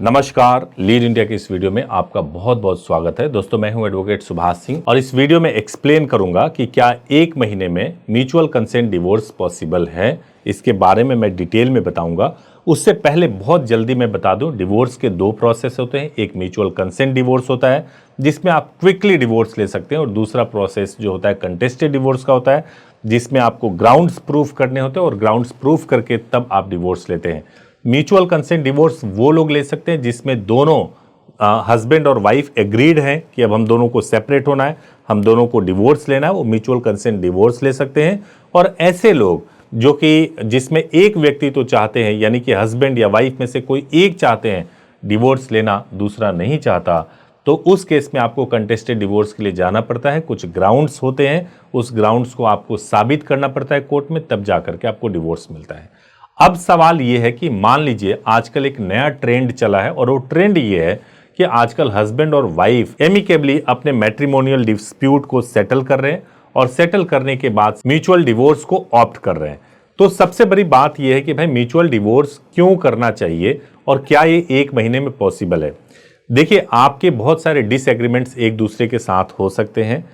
नमस्कार, lead India की इस वीडियो में आपका बहुत बहुत स्वागत है। दोस्तों, मैं हूं एडवोकेट सुभाष सिंह और इस वीडियो में एक्सप्लेन करूंगा कि क्या 1 महीने में म्यूचुअल कंसेंट डिवोर्स पॉसिबल है। इसके बारे में मैं डिटेल में बताऊंगा। उससे पहले बहुत जल्दी मैं बता दूं, डिवोर्स के 2 प्रोसेस होते हैं। एक म्यूचुअल कंसेंट डिवोर्स होता है जिसमें आप क्विकली डिवोर्स ले सकते हैं, और दूसरा प्रोसेस जो होता है कंटेस्टेड डिवोर्स का होता है, जिसमें आपको ग्राउंड्स प्रूफ करने होते हैं और ग्राउंड्स प्रूफ करके तब आप डिवोर्स लेते हैं। म्यूचुअल कंसेंट डिवोर्स वो लोग ले सकते हैं जिसमें दोनों हस्बैंड और वाइफ एग्रीड हैं कि अब हम दोनों को सेपरेट होना है, हम दोनों को डिवोर्स लेना है, वो म्यूचुअल कंसेंट डिवोर्स ले सकते हैं। और ऐसे लोग जो कि जिसमें एक व्यक्ति तो चाहते हैं, यानी कि हस्बैंड या वाइफ में से कोई एक चाहते हैं डिवोर्स लेना, दूसरा नहीं चाहता, तो उस केस में आपको कंटेस्टेड डिवोर्स के लिए जाना पड़ता है। कुछ ग्राउंड्स होते हैं, उस ग्राउंड्स को आपको साबित करना पड़ता है कोर्ट में, तब जाकर के आपको डिवोर्स मिलता है। अब सवाल यह है कि मान लीजिए आजकल एक नया ट्रेंड चला है, और वो ट्रेंड ये है कि आजकल हस्बैंड और वाइफ एमिकेबली अपने मैट्रिमोनियल डिस्प्यूट को सेटल कर रहे हैं, और सेटल करने के बाद म्यूचुअल डिवोर्स को ऑप्ट कर रहे हैं। तो सबसे बड़ी बात यह है कि भाई म्यूचुअल डिवोर्स क्यों करना चाहिए और क्या ये 1 महीने में पॉसिबल है। देखिए, आपके बहुत सारे डिसएग्रीमेंट्स एक दूसरे के साथ हो सकते हैं,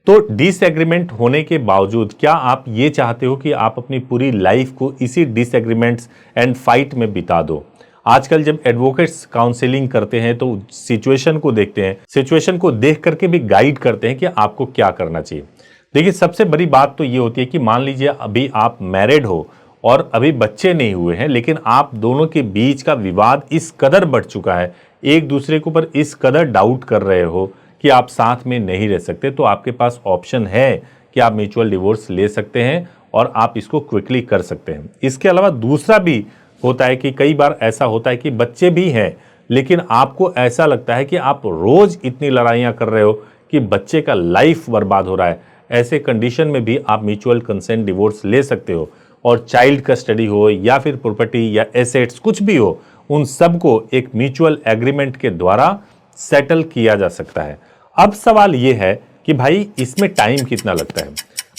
तो डिसएग्रीमेंट होने के बावजूद क्या आप ये चाहते हो कि आप अपनी पूरी लाइफ को इसी डिसएग्रीमेंट्स एंड फाइट में बिता दो। आजकल जब एडवोकेट्स काउंसलिंग करते हैं तो सिचुएशन को देखते हैं, सिचुएशन को देख करके भी गाइड करते हैं कि आपको क्या करना चाहिए। देखिए, सबसे बड़ी बात तो ये होती है कि मान लीजिए अभी आप मैरिड हो और अभी बच्चे नहीं हुए हैं, लेकिन आप दोनों के बीच का विवाद इस कदर बढ़ चुका है, एक दूसरे के ऊपर इस कदर डाउट कर रहे हो कि आप साथ में नहीं रह सकते, तो आपके पास ऑप्शन है कि आप म्यूचुअल डिवोर्स ले सकते हैं और आप इसको क्विकली कर सकते हैं। इसके अलावा दूसरा भी होता है कि कई बार ऐसा होता है कि बच्चे भी हैं, लेकिन आपको ऐसा लगता है कि आप रोज इतनी लड़ाइयाँ कर रहे हो कि बच्चे का लाइफ बर्बाद हो रहा है। ऐसे कंडीशन में भी आप म्यूचुअल कंसेंट डिवोर्स ले सकते हो, और चाइल्ड कस्टडी हो या फिर प्रॉपर्टी या एसेट्स कुछ भी हो, उन सबको एक म्यूचुअल एग्रीमेंट के द्वारा सेटल किया जा सकता है। अब सवाल यह है कि भाई इसमें टाइम कितना लगता है।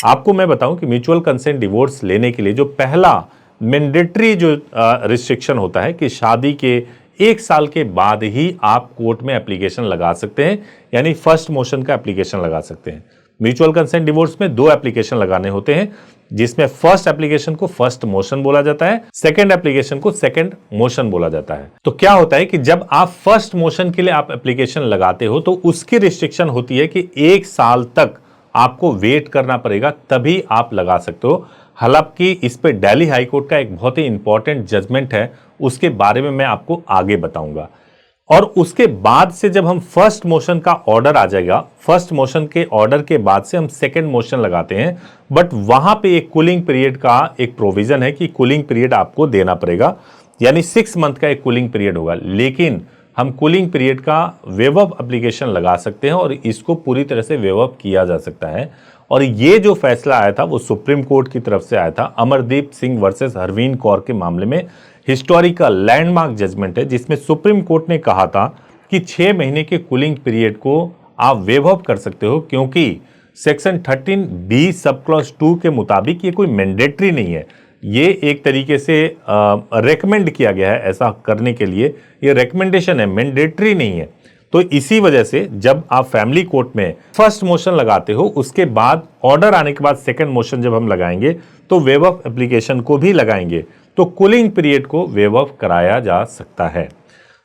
आपको मैं बताऊं कि म्यूचुअल कंसेंट डिवोर्स लेने के लिए जो पहला मैंडेटरी जो रिस्ट्रिक्शन होता है कि शादी के 1 साल के बाद ही आप कोर्ट में एप्लीकेशन लगा सकते हैं, यानी फर्स्ट मोशन का एप्लीकेशन लगा सकते हैं। म्यूचुअल कंसेंट डिवोर्स में 2 एप्लीकेशन लगाने होते हैं, जिसमें फर्स्ट एप्लीकेशन को फर्स्ट मोशन बोला जाता है, सेकंड एप्लीकेशन को सेकंड मोशन बोला जाता है। तो क्या होता है कि जब आप फर्स्ट मोशन के लिए आप एप्लीकेशन लगाते हो तो उसकी रिस्ट्रिक्शन होती है कि 1 साल तक आपको वेट करना पड़ेगा, तभी आप लगा सकते हो। हालांकि इस पे दिल्ली हाई कोर्ट का एक बहुत ही इंपॉर्टेंट जजमेंट है, उसके बारे में मैं आपको आगे बताऊंगा। और उसके बाद से जब हम फर्स्ट मोशन का ऑर्डर आ जाएगा, फर्स्ट मोशन के ऑर्डर के बाद से हम सेकंड मोशन लगाते हैं, बट वहां पे एक कूलिंग पीरियड का एक प्रोविजन है कि कूलिंग पीरियड आपको देना पड़ेगा, यानी 6 मंथ का एक कूलिंग पीरियड होगा। लेकिन हम कूलिंग पीरियड का वेव ऑफ एप्लीकेशन लगा सकते हैं और इसको पूरी तरह से वेव ऑफ किया जा सकता है। और ये जो फैसला आया था वो सुप्रीम कोर्ट की तरफ से आया था, अमरदीप सिंह वर्सेस हरवीन कौर के मामले में। हिस्टोरिकल लैंडमार्क जजमेंट है, जिसमें सुप्रीम कोर्ट ने कहा था कि 6 महीने के कूलिंग पीरियड को आप वेव ऑफ कर सकते हो, क्योंकि सेक्शन 13B सब क्लॉज 2 के मुताबिक ये कोई मैंडेटरी नहीं है, ये एक तरीके से रेकमेंड किया गया है ऐसा करने के लिए, ये रेकमेंडेशन है, मैंडेटरी नहीं है। तो इसी वजह से जब आप फैमिली कोर्ट में फर्स्ट मोशन लगाते हो, उसके बाद ऑर्डर आने के बाद सेकंड मोशन जब हम लगाएंगे तो वेव ऑफ एप्लीकेशन को भी लगाएंगे, तो कूलिंग पीरियड को वेव ऑफ कराया जा सकता है।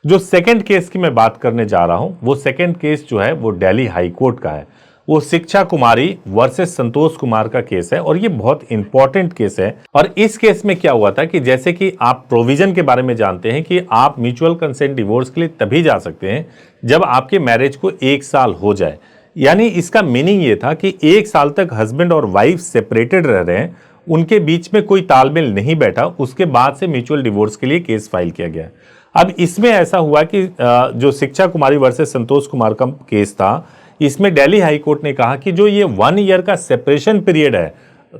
जो सेकंड केस की मैं बात करने जा रहा हूं, वो सेकंड केस जो है वो दिल्ली हाई कोर्ट का है। वो शिक्षा कुमारी वर्सेस संतोष कुमार का केस है, और ये बहुत इंपॉर्टेंट केस है। और इस केस में क्या हुआ था कि जैसे कि आप प्रोविजन के बारे में जानते हैं कि आप म्यूचुअल कंसेंट डिवोर्स के लिए तभी जा सकते हैं जब आपके मैरिज को 1 साल हो जाए। यानी इसका मीनिंग ये था कि 1 साल तक हस्बैंड और वाइफ सेपरेटेड रह रहे हैं, उनके बीच में कोई तालमेल नहीं बैठा, उसके बाद से म्यूचुअल डिवोर्स के लिए केस फाइल किया गया। अब इसमें ऐसा हुआ कि जो शिक्षा कुमारी वर्सेस संतोष कुमार का केस था, इसमें दिल्ली हाई कोर्ट ने कहा कि जो ये 1 ईयर का सेपरेशन पीरियड है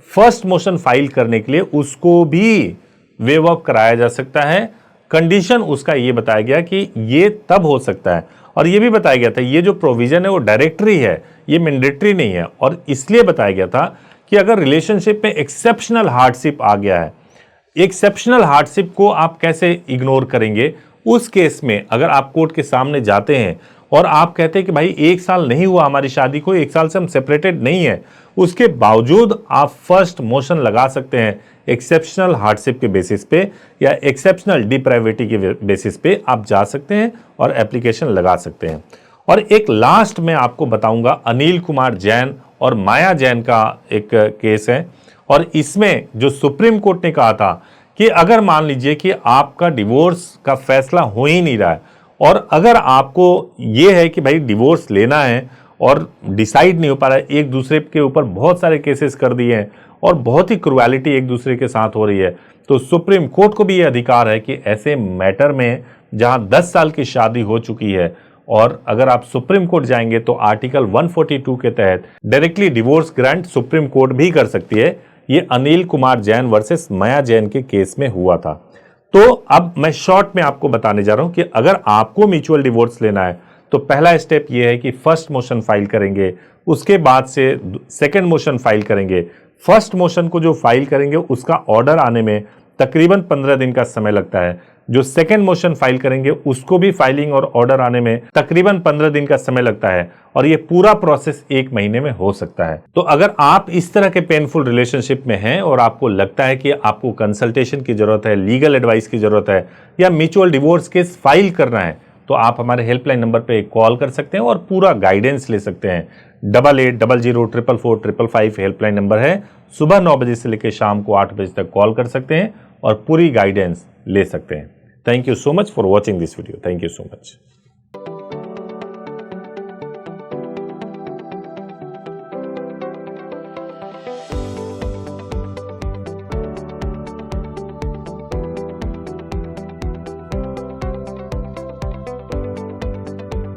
फर्स्ट मोशन फाइल करने के लिए, उसको भी वेव ऑफ कराया जा सकता है। कंडीशन उसका ये बताया गया कि ये तब हो सकता है, और ये भी बताया गया था ये जो प्रोविजन है वो डायरेक्टरी है, ये मैंडेटरी नहीं है। और इसलिए बताया गया था कि अगर रिलेशनशिप में एक्सेप्शनल हार्डशिप आ गया है, एक्सेप्शनल हार्डशिप को आप कैसे इग्नोर करेंगे, उस केस में अगर आप कोर्ट के सामने जाते हैं और आप कहते हैं कि भाई 1 साल नहीं हुआ हमारी शादी को, 1 साल से हम सेपरेटेड नहीं है, उसके बावजूद आप फर्स्ट मोशन लगा सकते हैं एक्सेप्शनल हार्डशिप के बेसिस पे या एक्सेप्शनल डिप्राइविटी के बेसिस पे आप जा सकते हैं और एप्लीकेशन लगा सकते हैं। और एक लास्ट में आपको बताऊंगा अनिल कुमार जैन और माया जैन का एक केस है, और इसमें जो सुप्रीम कोर्ट ने कहा था कि अगर मान लीजिए कि आपका डिवोर्स का फैसला हो ही नहीं रहा है और अगर आपको ये है कि भाई डिवोर्स लेना है और डिसाइड नहीं हो पा रहा है, एक दूसरे के ऊपर बहुत सारे केसेस कर दिए हैं और बहुत ही क्रुएलिटी एक दूसरे के साथ हो रही है, तो सुप्रीम कोर्ट को भी ये अधिकार है कि ऐसे मैटर में जहां 10 साल की शादी हो चुकी है और अगर आप सुप्रीम कोर्ट जाएंगे तो आर्टिकल 142 के तहत directly divorce grant supreme court भी कर सकती है। ये अनिल कुमार जैन वर्सेस माया जैन के केस में हुआ था। तो अब मैं शॉर्ट में आपको बताने जा रहा हूं कि अगर आपको म्यूचुअल डिवोर्स लेना है तो पहला स्टेप ये है कि फर्स्ट मोशन फाइल करेंगे, उसके बाद से सेकंड मोशन फाइल करेंगे। फर्स्ट मोशन को जो फाइल करेंगे उसका ऑर्डर आने में तकरीबन 15 दिन का समय लगता है। जो सेकंड मोशन फाइल करेंगे उसको भी फाइलिंग और ऑर्डर आने में तकरीबन 15 दिन का समय लगता है और ये पूरा प्रोसेस 1 महीने में हो सकता है। तो अगर आप इस तरह के पेनफुल रिलेशनशिप में हैं और आपको लगता है कि आपको कंसल्टेशन की जरूरत है, लीगल एडवाइस की जरूरत है या म्यूचुअल डिवोर्स केस फाइल करना है, तो आप हमारे हेल्पलाइन नंबर पे कॉल कर सकते हैं और पूरा गाइडेंस ले सकते हैं। 8800444555 हेल्पलाइन नंबर है। सुबह 9 बजे से लेकर शाम को 8 बजे तक कॉल कर सकते हैं और पूरी गाइडेंस ले सकते हैं। Thank you so much for watching this video. Thank you so much.